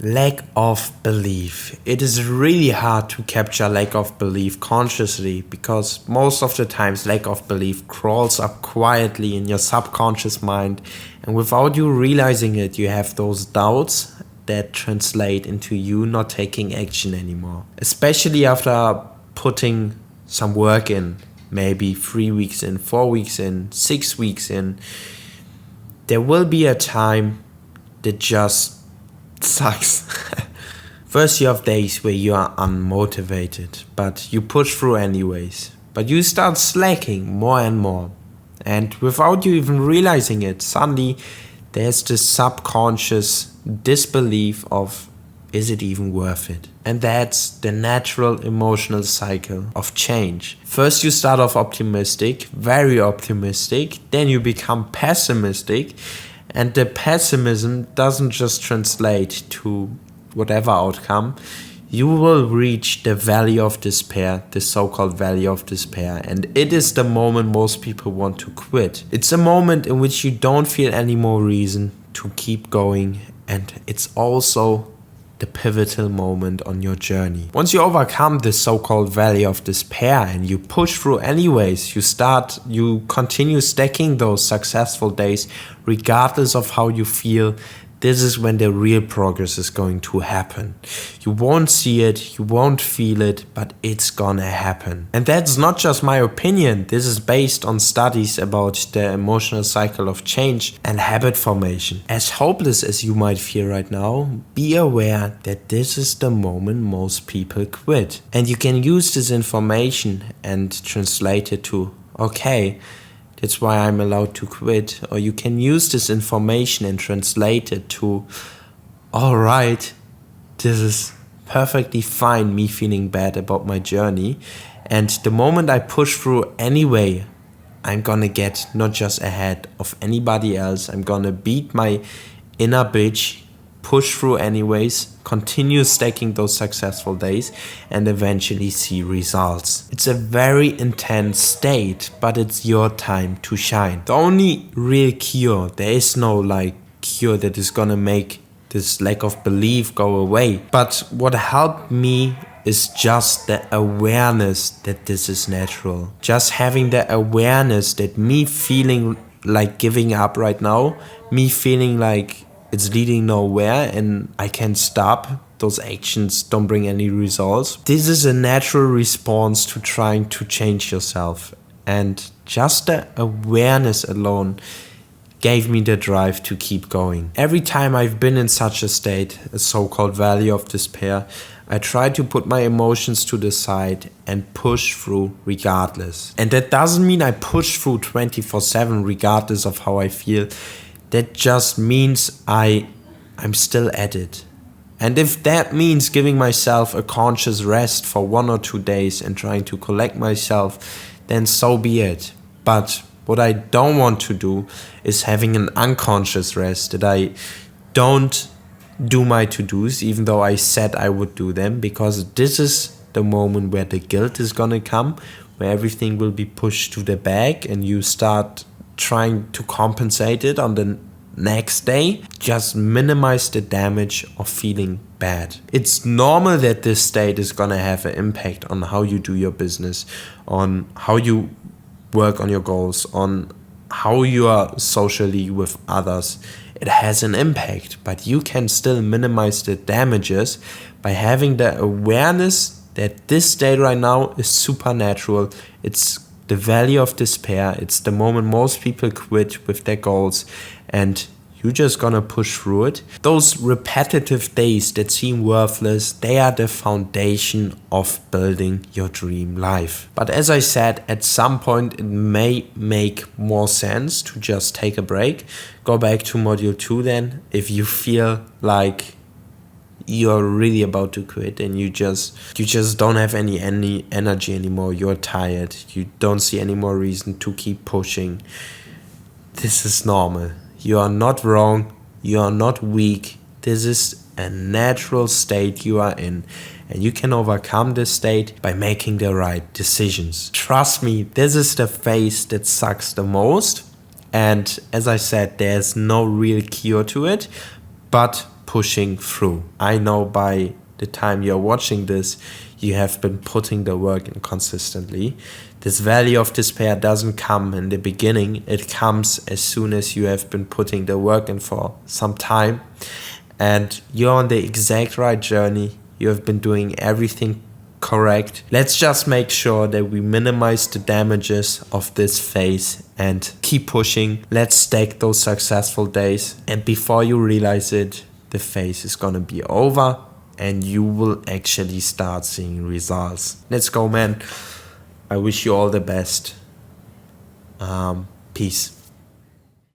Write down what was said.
Lack of belief. It is really hard to capture lack of belief consciously because most of the times lack of belief crawls up quietly in your subconscious mind, and without you realizing it, you have those doubts that translate into you not taking action anymore. Especially after putting some work in, maybe 3 weeks in, 4 weeks in, 6 weeks in, there will be a time that just sucks. First, you have days where you are unmotivated, but you push through anyways. But you start slacking more and more. And without you even realizing it, suddenly there's this subconscious disbelief of, is it even worth it? And that's the natural emotional cycle of change. First you start off optimistic, very optimistic, then you become pessimistic, and the pessimism doesn't just translate to whatever outcome. You will reach the valley of despair, the so-called valley of despair, and it is the moment most people want to quit. It's a moment in which you don't feel any more reason to keep going, and it's also the pivotal moment on your journey. Once you overcome this so-called valley of despair and you push through anyways, you continue stacking those successful days regardless of how you feel. This is when the real progress is going to happen. You won't see it, you won't feel it, but it's gonna happen. And that's not just my opinion. This is based on studies about the emotional cycle of change and habit formation. As hopeless as you might feel right now, be aware that this is the moment most people quit. And you can use this information and translate it to, okay, that's why I'm allowed to quit. Or you can use this information and translate it to, alright, this is perfectly fine, me feeling bad about my journey. And the moment I push through anyway, I'm gonna get not just ahead of anybody else, I'm gonna beat my inner bitch, push through anyways, continue stacking those successful days, and eventually see results. It's a very intense state, but it's your time to shine. The only real cure, there is no cure that is gonna make this lack of belief go away. But what helped me is just the awareness that this is natural. Just having the awareness that me feeling like giving up right now, me feeling like it's leading nowhere and I can't stop, those actions don't bring any results. This is a natural response to trying to change yourself. And just the awareness alone gave me the drive to keep going. Every time I've been in such a state, a so-called valley of despair, I try to put my emotions to the side and push through regardless. And that doesn't mean I push through 24/7 regardless of how I feel. That just means I'm still at it. And if that means giving myself a conscious rest for 1 or 2 days and trying to collect myself, then so be it. But what I don't want to do is having an unconscious rest, that I don't do my to-dos even though I said I would do them, because this is the moment where the guilt is gonna come, where everything will be pushed to the back and you start trying to compensate it on the next day. Just minimize the damage of feeling bad. It's normal that this state is gonna have an impact on how you do your business, on how you work on your goals, on how you are socially with others. It has an impact, but you can still minimize the damages by having the awareness that this state right now is supernatural. It's the valley of despair. It's the moment most people quit with their goals, and you're just gonna push through it. Those repetitive days that seem worthless, they are the foundation of building your dream life. But as I said, at some point it may make more sense to just take a break. Go back to module 2 then, if you feel like you're really about to quit and you just don't have any energy anymore, you're tired, you don't see any more reason to keep pushing. This is normal. You are not wrong, you are not weak. This is a natural state you are in, and you can overcome this state by making the right decisions. Trust me, this is the phase that sucks the most, and as I said, there's no real cure to it, but pushing through. I know by the time you're watching this, you have been putting the work in consistently. This valley of despair doesn't come in the beginning. It comes as soon as you have been putting the work in for some time. And you're on the exact right journey. You have been doing everything correct. Let's just make sure that we minimize the damages of this phase and keep pushing. Let's stack those successful days. And before you realize it, the phase is gonna be over and you will actually start seeing results. Let's go, man. I wish you all the best. Peace.